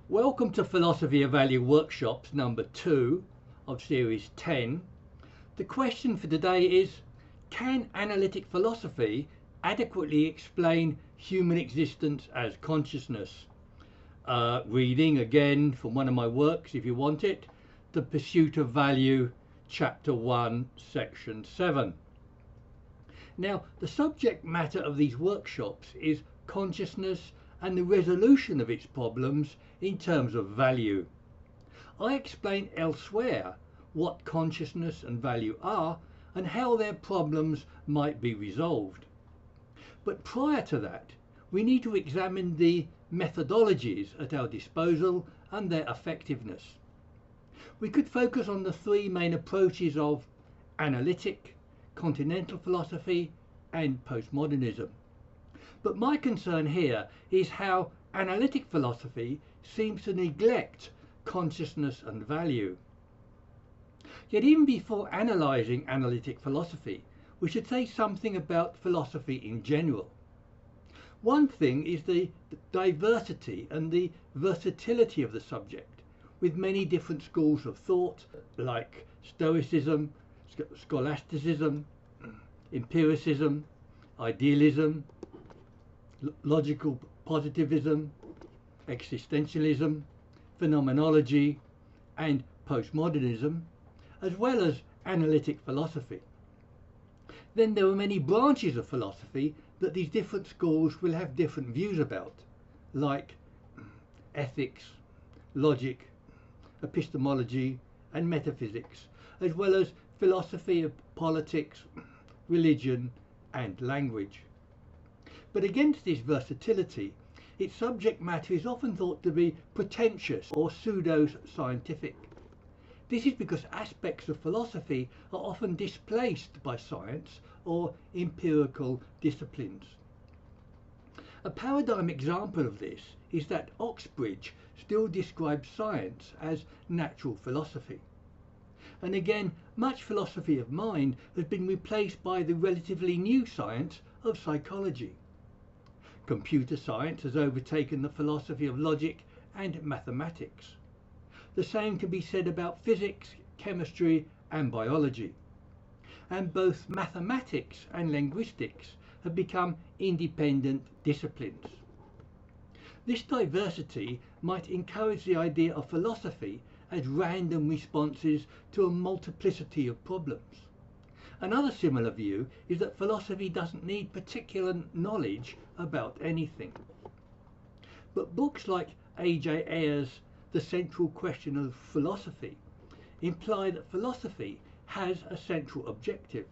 Welcome to Philosophy of Value Workshops number 2 of series 10. The question for today is, can analytic philosophy adequately explain human existence as consciousness? Reading again from one of my works if you want it, The Pursuit of Value, chapter 1, section 7. Now, the subject matter of these workshops is consciousness and the resolution of its problems in terms of value. I explain elsewhere what consciousness and value are and how their problems might be resolved. But prior to that, we need to examine the methodologies at our disposal and their effectiveness. We could focus on the three main approaches of analytic, continental philosophy and postmodernism. But my concern here is how analytic philosophy seems to neglect consciousness and value. Yet even before analysing analytic philosophy, we should say something about philosophy in general. One thing is the diversity and the versatility of the subject, with many different schools of thought like Stoicism, scholasticism, empiricism, idealism, logical positivism, existentialism, phenomenology, and postmodernism, as well as analytic philosophy. Then there are many branches of philosophy that these different schools will have different views about, like ethics, logic, epistemology, and metaphysics, as well as philosophy of politics, religion, and language. But against this versatility, its subject matter is often thought to be pretentious or pseudo-scientific. This is because aspects of philosophy are often displaced by science or empirical disciplines. A paradigm example of this is that Oxbridge still describes science as natural philosophy. And again, much philosophy of mind has been replaced by the relatively new science of psychology. Computer science has overtaken the philosophy of logic and mathematics. The same can be said about physics, chemistry, and biology. And both mathematics and linguistics have become independent disciplines. This diversity might encourage the idea of philosophy as random responses to a multiplicity of problems. Another similar view is that philosophy doesn't need particular knowledge about anything. But books like A.J. Ayer's The Central Question of Philosophy imply that philosophy has a central objective.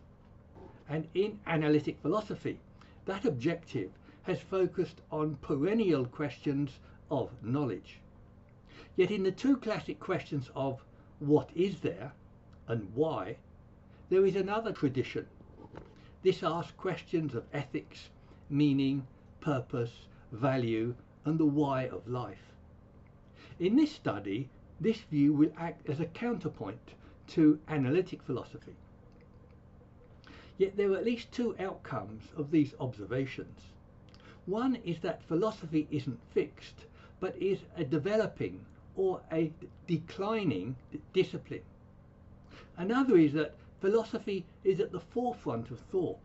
And in analytic philosophy, that objective has focused on perennial questions of knowledge. Yet in the two classic questions of what is there and why, there is another tradition. This asks questions of ethics, meaning, purpose, value, and the why of life. In this study, this view will act as a counterpoint to analytic philosophy. Yet there are at least two outcomes of these observations. One is that philosophy isn't fixed, but is a developing or a declining discipline. Another is that philosophy is at the forefront of thought.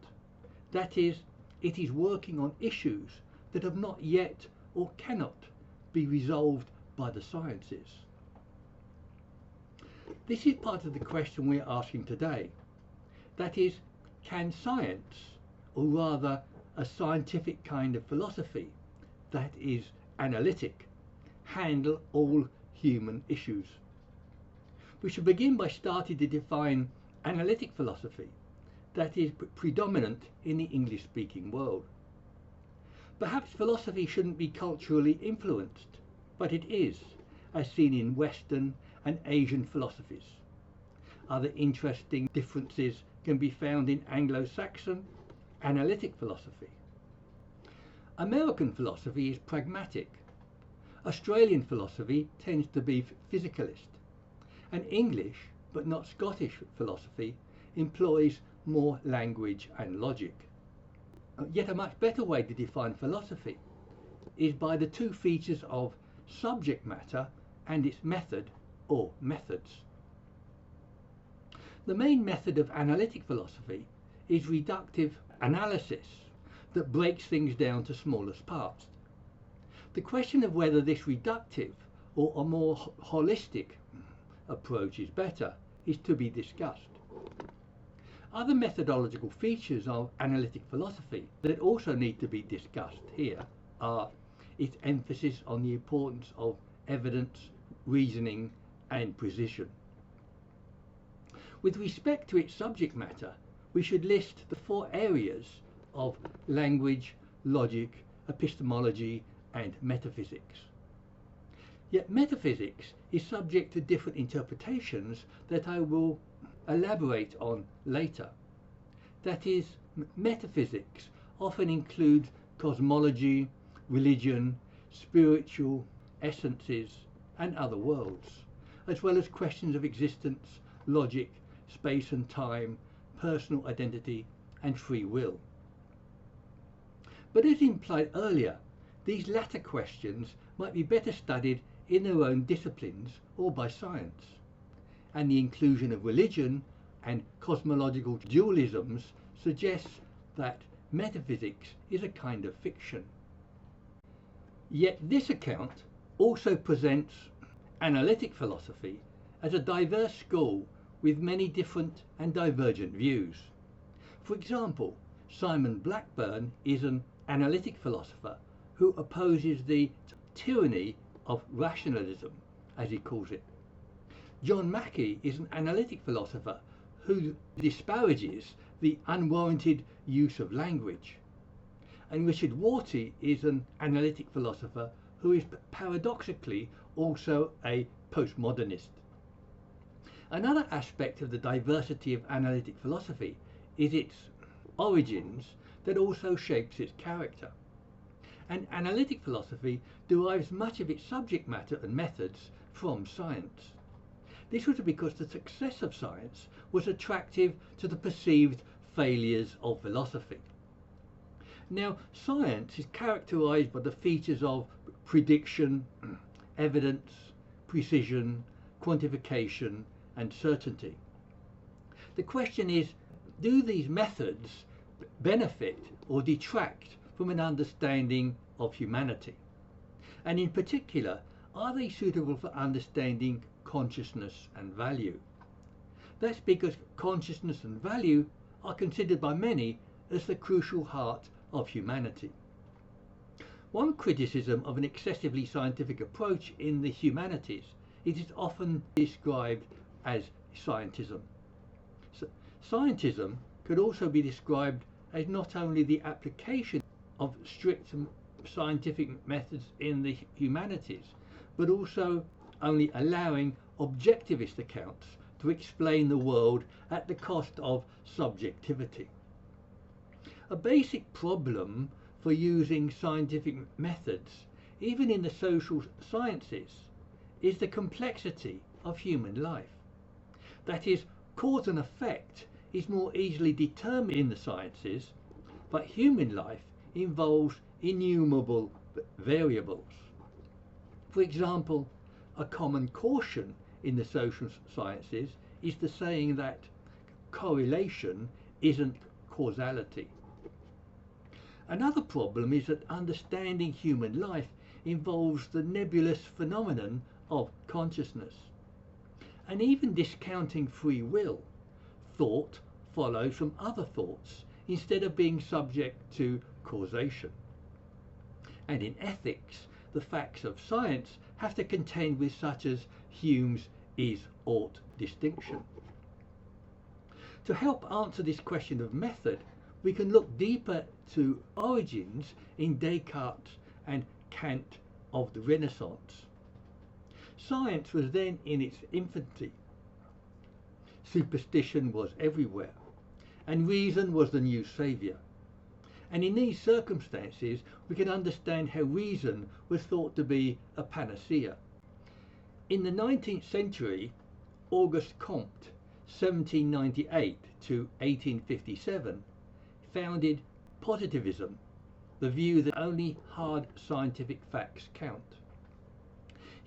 That is, it is working on issues that have not yet or cannot be resolved by the sciences. This is part of the question we are asking today. That is, can science, or rather a scientific kind of philosophy, that is analytic, handle all human issues? We should begin by starting to define analytic philosophy that is predominant in the English-speaking world. Perhaps philosophy shouldn't be culturally influenced, but it is, as seen in Western and Asian philosophies. Other interesting differences can be found in Anglo-Saxon analytic philosophy. American philosophy is pragmatic. Australian philosophy tends to be physicalist. And English, but not Scottish philosophy, employs more language and logic. Yet a much better way to define philosophy is by the two features of subject matter and its method or methods. The main method of analytic philosophy is reductive analysis that breaks things down to smallest parts. The question of whether this reductive or a more holistic approach is better is to be discussed. Other methodological features of analytic philosophy that also need to be discussed here are its emphasis on the importance of evidence, reasoning, and precision. With respect to its subject matter, we should list the 4 areas of language, logic, epistemology, and metaphysics. Yet metaphysics is subject to different interpretations that I will elaborate on later. That is, metaphysics often includes cosmology, religion, spiritual essences, and other worlds, as well as questions of existence, logic, space and time, personal identity, and free will. But as implied earlier, these latter questions might be better studied in their own disciplines or by science, and the inclusion of religion and cosmological dualisms suggests that metaphysics is a kind of fiction. Yet this account also presents analytic philosophy as a diverse school with many different and divergent views. For example, Simon Blackburn is an analytic philosopher who opposes the tyranny of rationalism, as he calls it. John Mackey is an analytic philosopher who disparages the unwarranted use of language. And Richard Rorty is an analytic philosopher who is paradoxically also a postmodernist. Another aspect of the diversity of analytic philosophy is its origins that also shapes its character. And analytic philosophy derives much of its subject matter and methods from science. This was because the success of science was attractive to the perceived failures of philosophy. Now, science is characterized by the features of prediction, evidence, precision, quantification, and certainty. The question is, do these methods benefit or detract from an understanding of humanity? And in particular, are they suitable for understanding consciousness and value? That's because consciousness and value are considered by many as the crucial heart of humanity. One criticism of an excessively scientific approach in the humanities is it is often described as scientism. Scientism could also be described as not only the application of strict scientific methods in the humanities, but also only allowing objectivist accounts to explain the world at the cost of subjectivity. A basic problem for using scientific methods, even in the social sciences, is the complexity of human life. That is, cause and effect is more easily determined in the sciences, but human life involves innumerable variables. For example, a common caution in the social sciences is the saying that correlation isn't causality. Another problem is that understanding human life involves the nebulous phenomenon of consciousness. And even discounting free will, thought follows from other thoughts instead of being subject to causation. And in ethics, the facts of science have to contend with such as Hume's is-ought distinction. To help answer this question of method, we can look deeper to origins in Descartes and Kant of the Renaissance. Science was then in its infancy. Superstition was everywhere, and reason was the new saviour. And in these circumstances, we can understand how reason was thought to be a panacea. In the 19th century, Auguste Comte, 1798 to 1857, founded positivism, the view that only hard scientific facts count.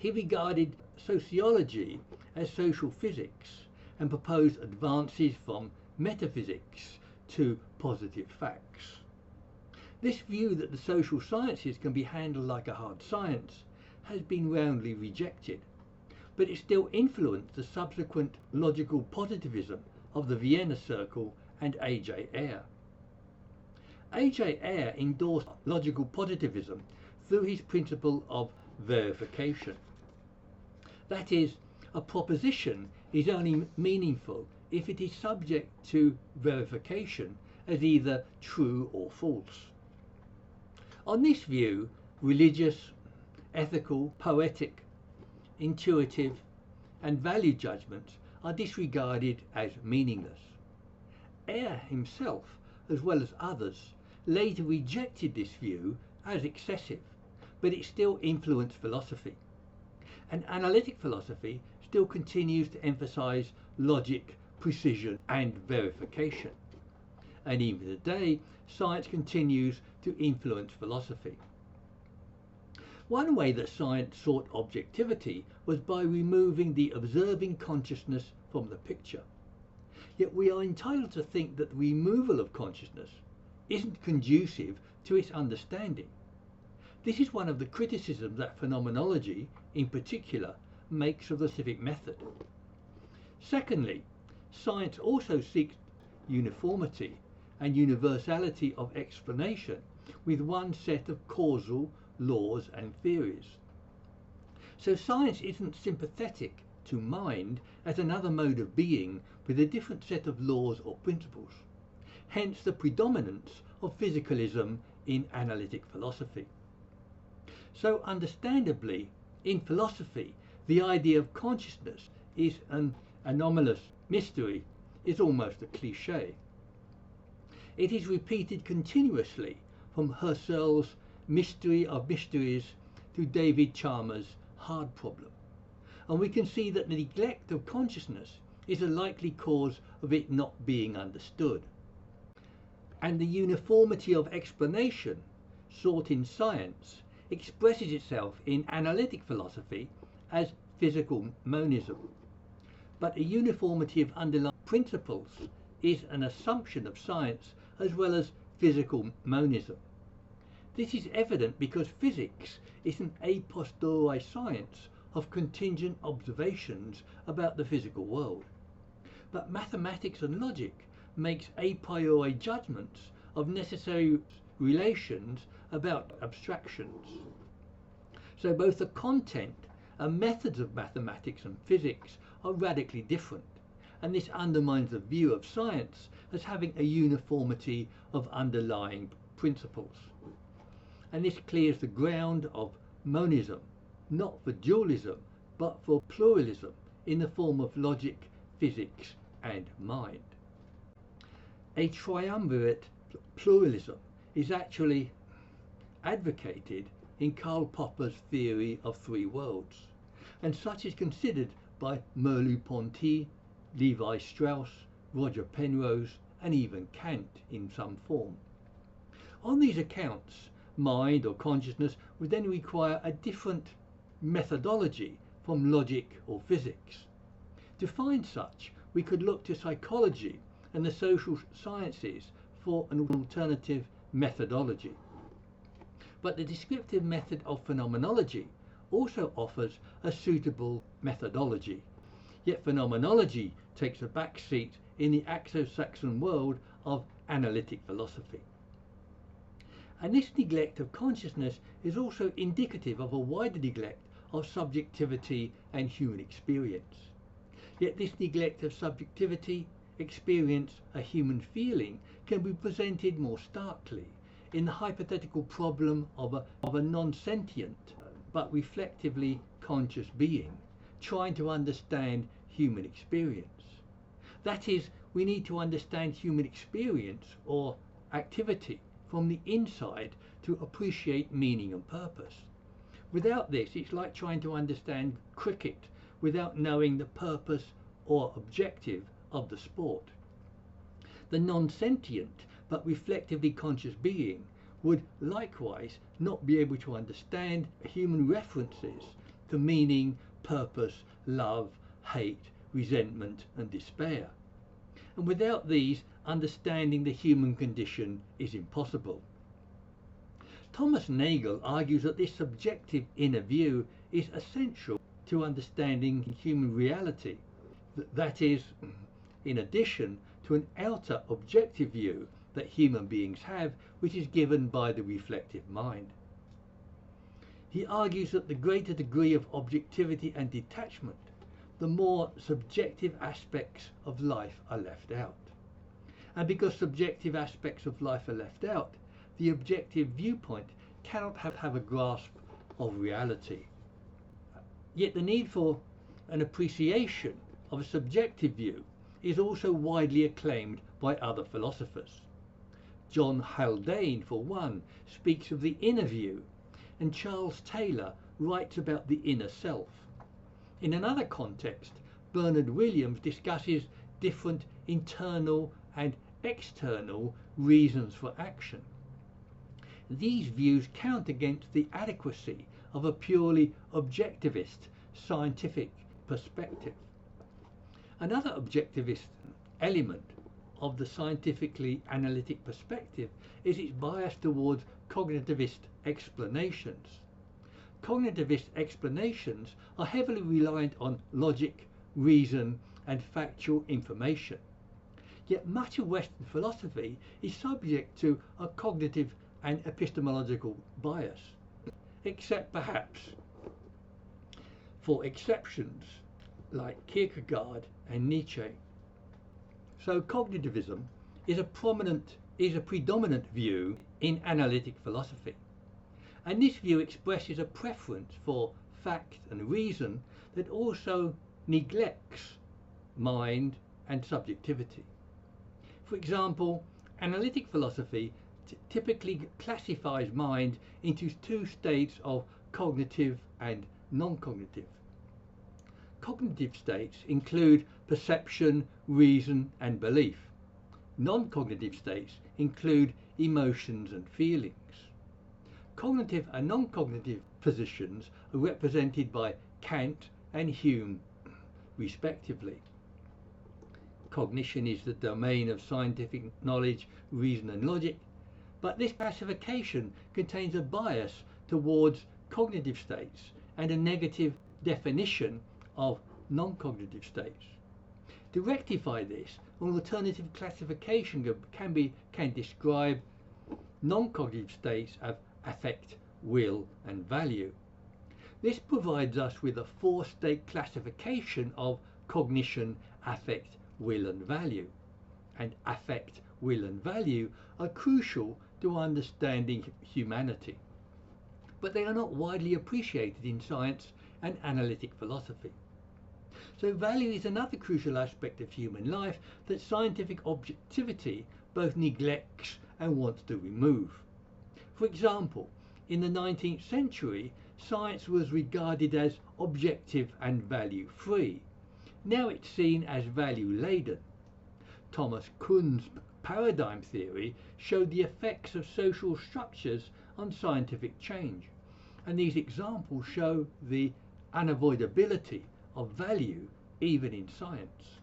He regarded sociology as social physics and proposed advances from metaphysics to positive facts. This view that the social sciences can be handled like a hard science has been roundly rejected, but it still influenced the subsequent logical positivism of the Vienna Circle and A.J. Ayer. A.J. Ayer endorsed logical positivism through his principle of verification. That is, a proposition is only meaningful if it is subject to verification as either true or false. On this view, religious, ethical, poetic, intuitive, and value judgments are disregarded as meaningless. Ayer himself, as well as others, later rejected this view as excessive, but it still influenced philosophy. And analytic philosophy still continues to emphasize logic, precision, and verification. And even today, science continues to influence philosophy. One way that science sought objectivity was by removing the observing consciousness from the picture. Yet we are entitled to think that the removal of consciousness isn't conducive to its understanding. This is one of the criticisms that phenomenology, in particular, makes of the scientific method. Secondly, science also seeks uniformity and universality of explanation with one set of causal laws and theories. So science isn't sympathetic to mind as another mode of being with a different set of laws or principles. Hence the predominance of physicalism in analytic philosophy. So understandably, in philosophy, the idea of consciousness is an anomalous mystery, is almost a cliché. It is repeated continuously from Husserl's Mystery of Mysteries to David Chalmers' Hard Problem. And we can see that the neglect of consciousness is a likely cause of it not being understood. And the uniformity of explanation sought in science expresses itself in analytic philosophy as physical monism. But a uniformity of underlying principles is an assumption of science as well as physical monism. This is evident because physics is an a posteriori science of contingent observations about the physical world. But mathematics and logic makes a priori judgments of necessary relations about abstractions. So both the content and methods of mathematics and physics are radically different, and this undermines the view of science as having a uniformity of underlying principles. And this clears the ground of monism, not for dualism, but for pluralism in the form of logic, physics, and mind. A triumvirate pluralism is actually advocated in Karl Popper's theory of three worlds, and such is considered by Merleau-Ponty, Levi-Strauss, Roger Penrose, and even Kant in some form. On these accounts, mind or consciousness would then require a different methodology from logic or physics. To find such, we could look to psychology and the social sciences for an alternative methodology. But the descriptive method of phenomenology also offers a suitable methodology. Yet phenomenology takes a back seat in the Anglo-Saxon world of analytic philosophy. And this neglect of consciousness is also indicative of a wider neglect of subjectivity and human experience. Yet this neglect of subjectivity, experience, a human feeling can be presented more starkly in the hypothetical problem of a non-sentient but reflectively conscious being trying to understand human experience. That is, we need to understand human experience or activity from the inside to appreciate meaning and purpose. Without this, it's like trying to understand cricket without knowing the purpose or objective of the sport. The non-sentient but reflectively conscious being would likewise not be able to understand human references to meaning, purpose, love, hate, resentment and despair. And without these, understanding the human condition is impossible. Thomas Nagel argues that this subjective inner view is essential to understanding human reality. That is, in addition to an outer objective view that human beings have, which is given by the reflective mind. He argues that the greater degree of objectivity and detachment, the more subjective aspects of life are left out. And because subjective aspects of life are left out, the objective viewpoint cannot have a grasp of reality. Yet the need for an appreciation of a subjective view is also widely acclaimed by other philosophers. John Haldane, for one, speaks of the inner view, and Charles Taylor writes about the inner self. In another context, Bernard Williams discusses different internal and external reasons for action. These views count against the adequacy of a purely objectivist scientific perspective. Another objectivist element of the scientifically analytic perspective is its bias towards cognitivist explanations. Cognitivist explanations are heavily reliant on logic, reason, and factual information. Yet much of Western philosophy is subject to a cognitive and epistemological bias, except perhaps for exceptions like Kierkegaard and Nietzsche. So cognitivism is a predominant view in analytic philosophy, and this view expresses a preference for fact and reason that also neglects mind and subjectivity. For example, analytic philosophy typically classifies mind into two states of cognitive and non-cognitive. Cognitive states include perception, reason, and belief. Non-cognitive states include emotions and feelings. Cognitive and non-cognitive positions are represented by Kant and Hume, respectively. Cognition is the domain of scientific knowledge, reason, and logic, but this classification contains a bias towards cognitive states and a negative definition of non-cognitive states. To rectify this, an alternative classification can describe non-cognitive states as affect, will, and value. This provides us with a four-state classification of cognition, affect, will, and value. And affect, will, and value are crucial to understanding humanity, but they are not widely appreciated in science and analytic philosophy. So value is another crucial aspect of human life that scientific objectivity both neglects and wants to remove. For example, in the 19th century, science was regarded as objective and value-free. Now it's seen as value-laden. Thomas Kuhn's paradigm theory showed the effects of social structures on scientific change, and these examples show the unavoidability of value even in science.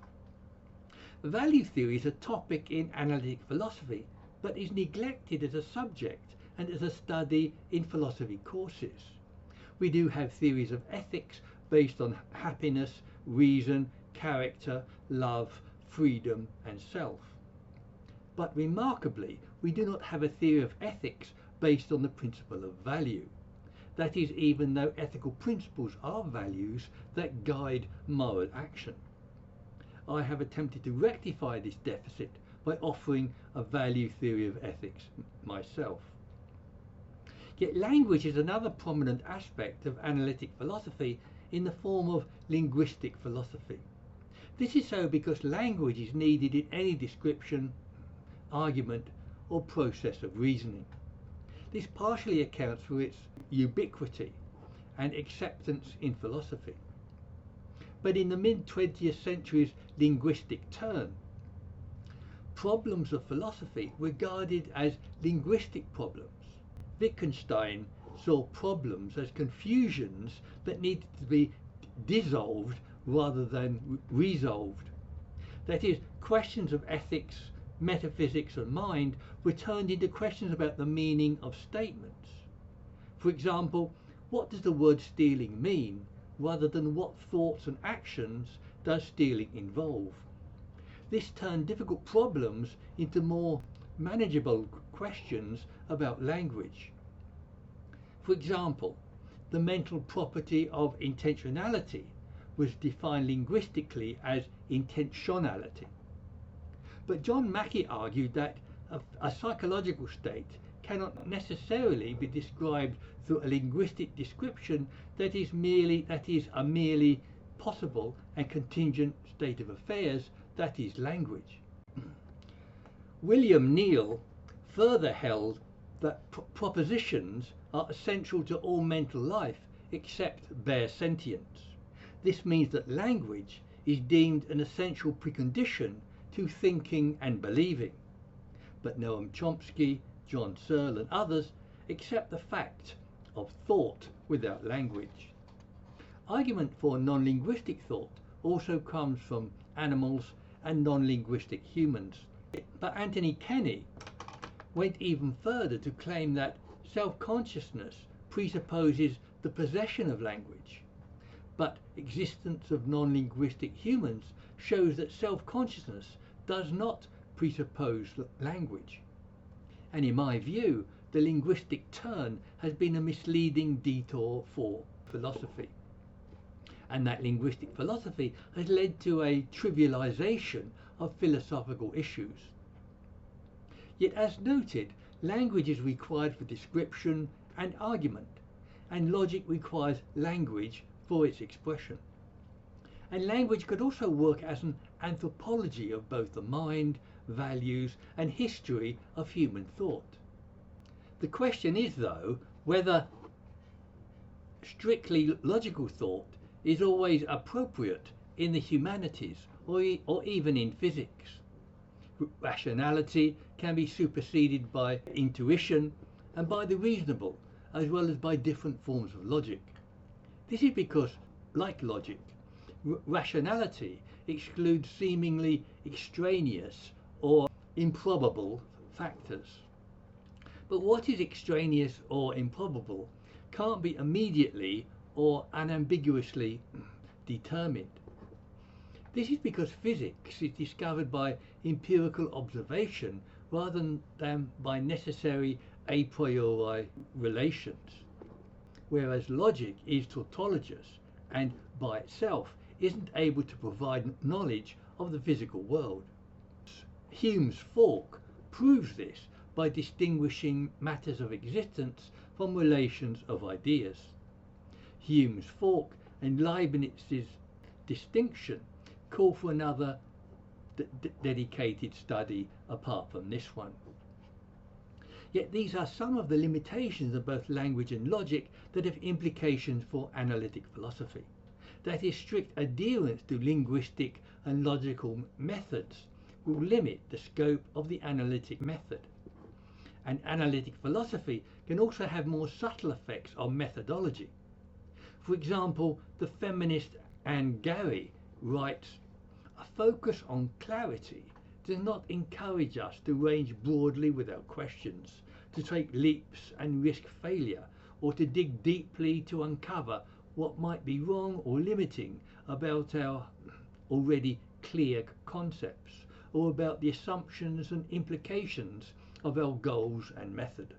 Value theory is a topic in analytic philosophy, but is neglected as a subject and as a study in philosophy courses. We do have theories of ethics based on happiness, reason, character, love, freedom, and self. But remarkably, we do not have a theory of ethics based on the principle of value. That is, even though ethical principles are values that guide moral action. I have attempted to rectify this deficit by offering a value theory of ethics myself. Yet language is another prominent aspect of analytic philosophy in the form of linguistic philosophy. This is so because language is needed in any description, argument, or process of reasoning. This partially accounts for its ubiquity and acceptance in philosophy. But in the mid-20th century's linguistic turn, problems of philosophy were regarded as linguistic problems. Wittgenstein saw problems as confusions that needed to be dissolved rather than resolved. That is, questions of ethics, metaphysics and mind were turned into questions about the meaning of statements. For example, what does the word stealing mean, rather than what thoughts and actions does stealing involve? This turned difficult problems into more manageable questions about language. For example, the mental property of intentionality was defined linguistically as intentionality. But John Mackey argued that a psychological state cannot necessarily be described through a linguistic description that is a merely possible and contingent state of affairs, that is language. William Neal further held that propositions are essential to all mental life except bare sentience. This means that language is deemed an essential precondition to thinking and believing. But Noam Chomsky, John Searle and others accept the fact of thought without language. Argument for non-linguistic thought also comes from animals and non-linguistic humans. But Anthony Kenny went even further to claim that self-consciousness presupposes the possession of language. But existence of non-linguistic humans shows that self-consciousness does not presuppose language. And in my view, the linguistic turn has been a misleading detour for philosophy. And that linguistic philosophy has led to a trivialization of philosophical issues. Yet, as noted, language is required for description and argument, and logic requires language for its expression. And language could also work as an anthropology of both the mind, values, and history of human thought. The question is, though, whether strictly logical thought is always appropriate in the humanities or even in physics. Rationality can be superseded by intuition and by the reasonable, as well as by different forms of logic. This is because, like logic, rationality excludes seemingly extraneous or improbable factors. But what is extraneous or improbable can't be immediately or unambiguously determined. This is because physics is discovered by empirical observation rather than by necessary a priori relations, whereas logic is tautologous and by itself isn't able to provide knowledge of the physical world. Hume's fork proves this by distinguishing matters of existence from relations of ideas. Hume's fork and Leibniz's distinction call for another dedicated study apart from this one. Yet these are some of the limitations of both language and logic that have implications for analytic philosophy. That is, strict adherence to linguistic and logical methods will limit the scope of the analytic method. And analytic philosophy can also have more subtle effects on methodology. For example, the feminist Anne Gary writes, "A focus on clarity does not encourage us to range broadly without questions, to take leaps and risk failure, or to dig deeply to uncover what might be wrong or limiting about our already clear concepts, or about the assumptions and implications of our goals and method."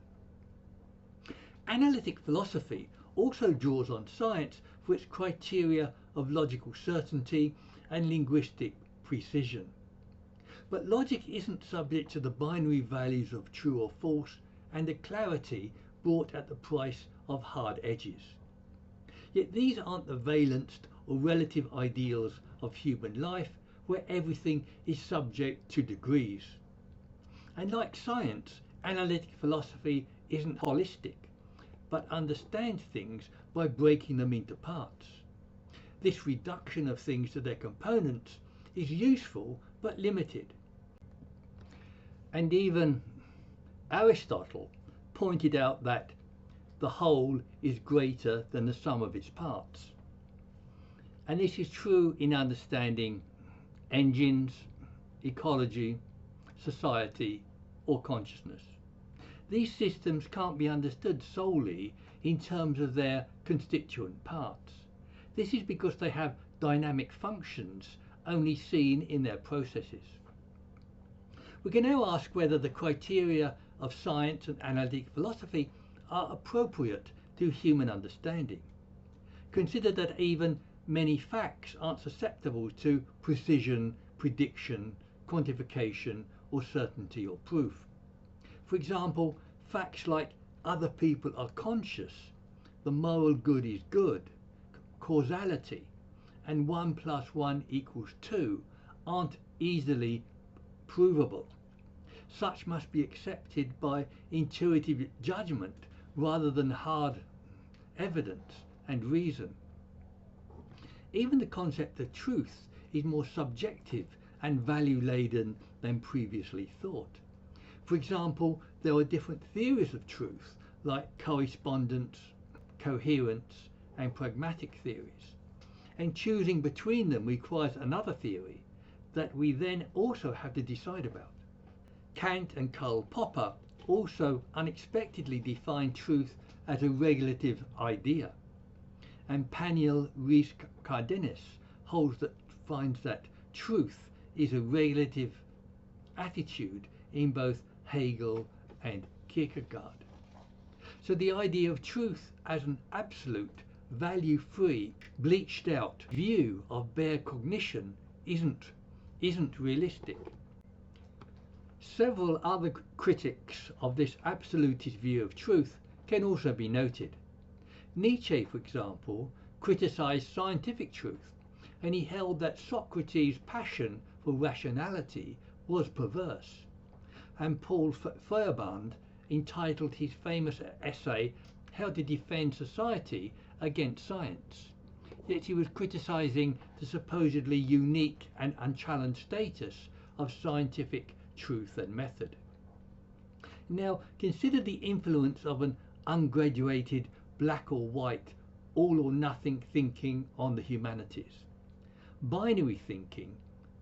Analytic philosophy also draws on science for its criteria of logical certainty and linguistic precision. But logic isn't subject to the binary values of true or false and the clarity bought at the price of hard edges. Yet these aren't the valenced or relative ideals of human life where everything is subject to degrees. And like science, analytic philosophy isn't holistic, but understands things by breaking them into parts. This reduction of things to their components is useful but limited. And even Aristotle pointed out that the whole is greater than the sum of its parts. And this is true in understanding engines, ecology, society, or consciousness. These systems can't be understood solely in terms of their constituent parts. This is because they have dynamic functions only seen in their processes. We can now ask whether the criteria of science and analytic philosophy are appropriate to human understanding. Consider that even many facts aren't susceptible to precision, prediction, quantification, or certainty or proof. For example, facts like other people are conscious, the moral good is good, causality, and 1 + 1 = 2 aren't easily provable. Such must be accepted by intuitive judgment rather than hard evidence and reason. Even the concept of truth is more subjective and value-laden than previously thought. For example, there are different theories of truth, like correspondence, coherence, and pragmatic theories. And choosing between them requires another theory that we then also have to decide about. Kant and Karl Popper also unexpectedly define truth as a regulative idea. And Paniel Rees Cardenas finds that truth is a regulative attitude in both Hegel and Kierkegaard. So the idea of truth as an absolute, value-free, bleached-out view of bare cognition isn't realistic. Several other critics of this absolutist view of truth can also be noted. Nietzsche, for example, criticized scientific truth, and he held that Socrates' passion for rationality was perverse. And Paul Feyerabend entitled his famous essay, How to Defend Society Against Science. Yet he was criticizing the supposedly unique and unchallenged status of scientific truth and method. Now, consider the influence of an ungraduated black or white, all or nothing thinking on the humanities. Binary thinking,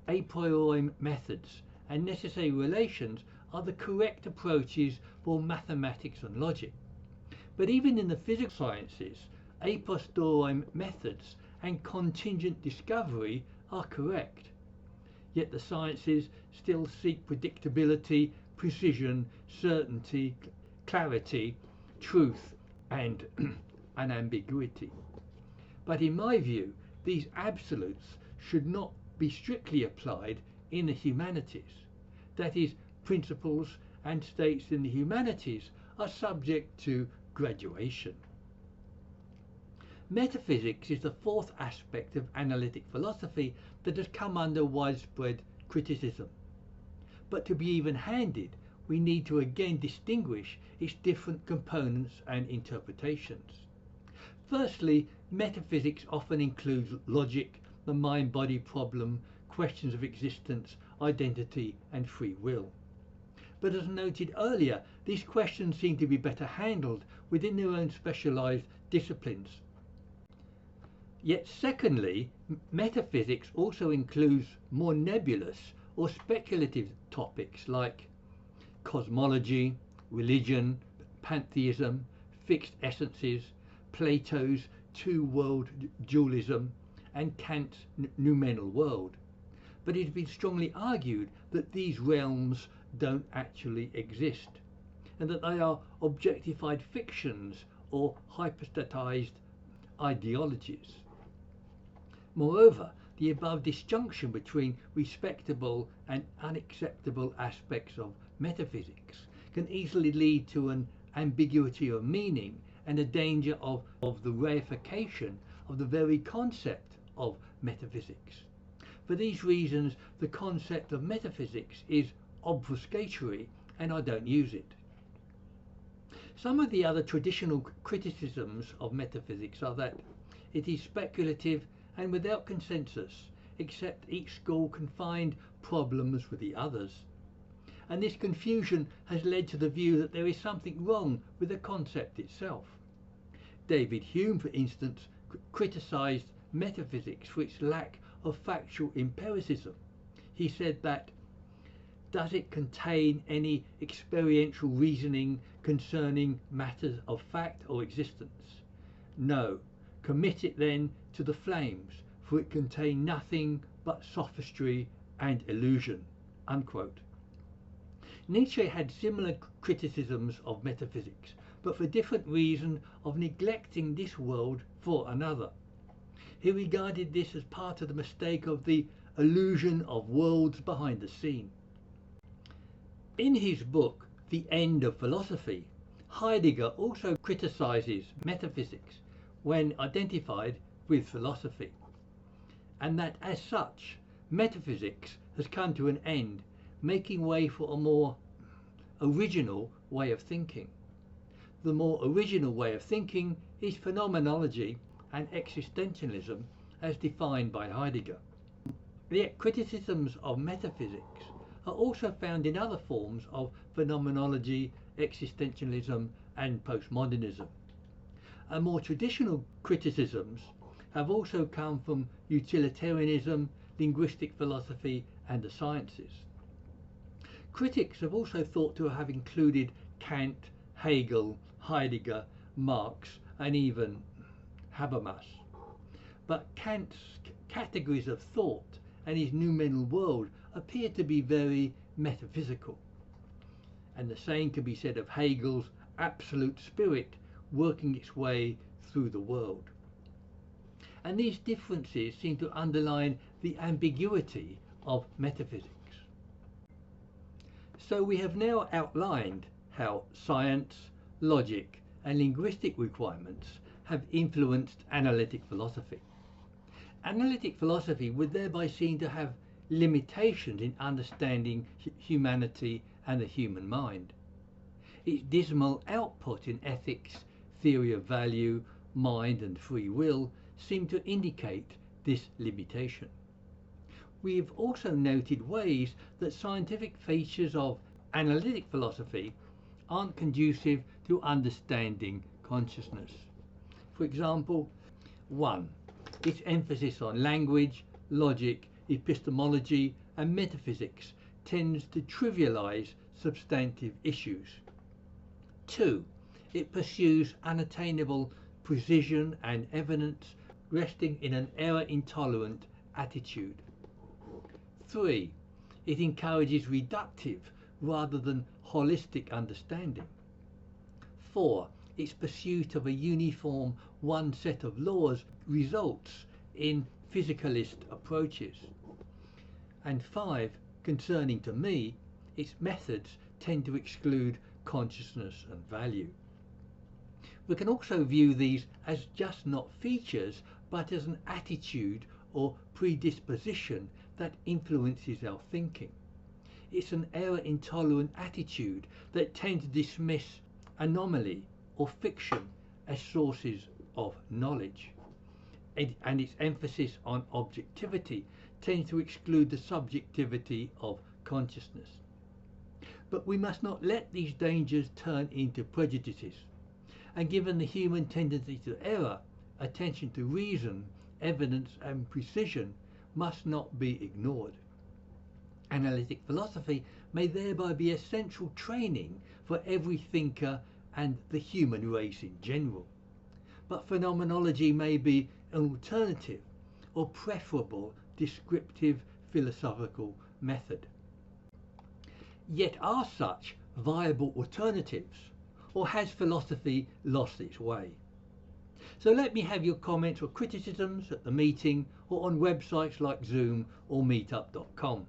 a priori methods, and necessary relations are the correct approaches for mathematics and logic. But even in the physical sciences, a posteriori methods and contingent discovery are correct. Yet the sciences still seek predictability, precision, certainty, clarity, truth, and unambiguity. But in my view, these absolutes should not be strictly applied in the humanities. That is, principles and states in the humanities are subject to graduation. Metaphysics is the fourth aspect of analytic philosophy that has come under widespread criticism. But to be even-handed, we need to again distinguish its different components and interpretations. Firstly, metaphysics often includes logic, the mind-body problem, questions of existence, identity, and free will. But as noted earlier, these questions seem to be better handled within their own specialized disciplines. Yet secondly, metaphysics also includes more nebulous or speculative topics like cosmology, religion, pantheism, fixed essences, Plato's two-world dualism, and Kant's noumenal world. But it has been strongly argued that these realms don't actually exist, and that they are objectified fictions or hypostatized ideologies. Moreover, the above disjunction between respectable and unacceptable aspects of metaphysics can easily lead to an ambiguity of meaning and a danger of the reification of the very concept of metaphysics. For these reasons, the concept of metaphysics is obfuscatory, and I don't use it. Some of the other traditional criticisms of metaphysics are that it is speculative and without consensus, except each school can find problems with the others. And this confusion has led to the view that there is something wrong with the concept itself. David Hume, for instance, criticised metaphysics for its lack of factual empiricism. He said that, does it contain any experiential reasoning concerning matters of fact or existence? No. Commit it then to the flames, for it contains nothing but sophistry and illusion. Unquote. Nietzsche had similar criticisms of metaphysics, but for different reason of neglecting this world for another. He regarded this as part of the mistake of the illusion of worlds behind the scene. In his book, The End of Philosophy, Heidegger also criticizes metaphysics when identified with philosophy, and that as such, metaphysics has come to an end, making way for a more original way of thinking. The more original way of thinking is phenomenology and existentialism as defined by Heidegger. The criticisms of metaphysics are also found in other forms of phenomenology, existentialism and postmodernism. And more traditional criticisms have also come from utilitarianism, linguistic philosophy and the sciences. Critics have also thought to have included Kant, Hegel, Heidegger, Marx and even Habermas. But Kant's categories of thought and his noumenal world appear to be very metaphysical. And the same can be said of Hegel's absolute spirit working its way through the world. And these differences seem to underline the ambiguity of metaphysics. So we have now outlined how science, logic and linguistic requirements have influenced analytic philosophy. Analytic philosophy would thereby seem to have limitations in understanding humanity and the human mind. Its dismal output in ethics, theory of value, mind and free will seem to indicate this limitation. We've also noted ways that scientific features of analytic philosophy aren't conducive to understanding consciousness. For example, 1. Its emphasis on language, logic, epistemology and metaphysics tends to trivialize substantive issues. 2. It pursues unattainable precision and evidence, resting in an error-intolerant attitude. 3. It encourages reductive rather than holistic understanding. 4. Its pursuit of a uniform one set of laws results in physicalist approaches. And 5. Concerning to me, its methods tend to exclude consciousness and value. We can also view these as just not features, but as an attitude or predisposition that influences our thinking. It's an error-intolerant attitude that tends to dismiss anomaly or fiction as sources of knowledge. And its emphasis on objectivity tends to exclude the subjectivity of consciousness. But we must not let these dangers turn into prejudices. And given the human tendency to error, attention to reason, evidence and precision must not be ignored. Analytic philosophy may thereby be essential training for every thinker and the human race in general. But phenomenology may be an alternative or preferable descriptive philosophical method. Yet are such viable alternatives, or has philosophy lost its way? So let me have your comments or criticisms at the meeting or on websites like Zoom or meetup.com.